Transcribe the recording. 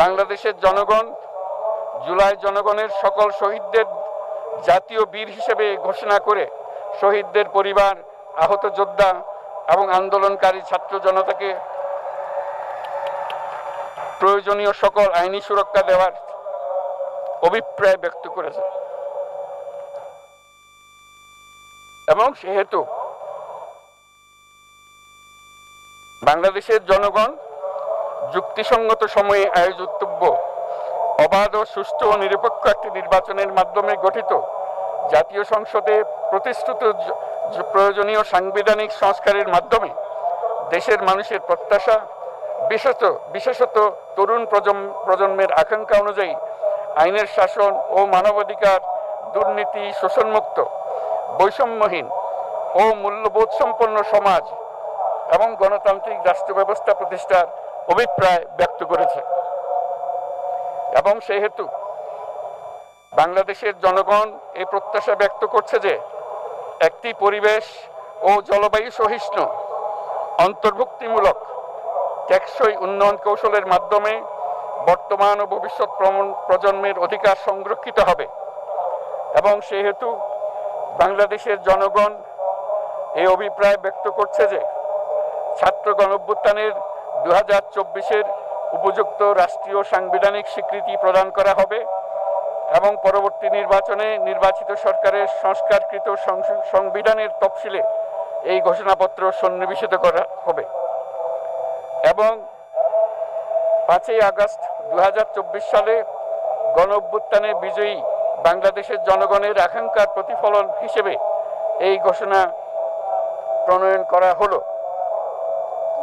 বাংলাদেশের জনগণ জুলাই জনগণের সকল শহীদদের জাতীয় বীর হিসেবে ঘোষণা করে শহীদদের পরিবার, আহত যোদ্ধা এবং আন্দোলনকারী ছাত্র জনতাকে প্রয়োজনীয় সকল আইনি সুরক্ষা দেওয়ার অভিপ্রায় ব্যক্ত করেছে। এবং সেহেতু বাংলাদেশের জনগণ যুক্তিসঙ্গত সময়ে আয়োজিতব্য অবাধ ও সুষ্ঠু ও নিরপেক্ষ একটি নির্বাচনের মাধ্যমে গঠিত জাতীয় সংসদে প্রতিশ্রুত প্রয়োজনীয় সাংবিধানিক সংস্কারের মাধ্যমে দেশের মানুষের প্রত্যাশা, বিশেষত তরুণ প্রজন্মের আকাঙ্ক্ষা অনুযায়ী আইনের শাসন ও মানবাধিকার, দুর্নীতি, শোষণমুক্ত, বৈষম্যহীন ও মূল্যবোধ সম্পন্ন সমাজ এবং গণতান্ত্রিক রাষ্ট্র ব্যবস্থা প্রতিষ্ঠার অভিপ্রায় ব্যক্ত করেছে। এবং সেহেতু বাংলাদেশের জনগণ এই প্রত্যাশা ব্যক্ত করছে যে একটি পরিবেশ ও জলবায়ু সহিষ্ণু, অন্তর্ভুক্তিমূলক, টেকসই উন্নয়ন কৌশলের মাধ্যমে বর্তমান ও ভবিষ্যৎ প্রজন্মের অধিকার সংরক্ষিত হবে। এবং সেহেতু বাংলাদেশের জনগণ এই অভিপ্রায় ব্যক্ত করছে যে ছাত্র গণঅভ্যুত্থানের 2024-এর উপযুক্ত রাষ্ট্রীয় সাংবিধানিক স্বীকৃতি প্রদান করা হবে এবং পরবর্তী নির্বাচনে নির্বাচিত সরকারের সংস্কারকৃত সংবিধানের তফসিলে এই ঘোষণাপত্র সন্নিবেশিত করা হবে। এবং 5ই আগস্ট 2024 সালে গণঅভ্যুত্থানে বিজয়ী বাংলাদেশের জনগণের আকাঙ্ক্ষার প্রতিফলন হিসেবে এই ঘোষণা প্রণয়ন করা হলো।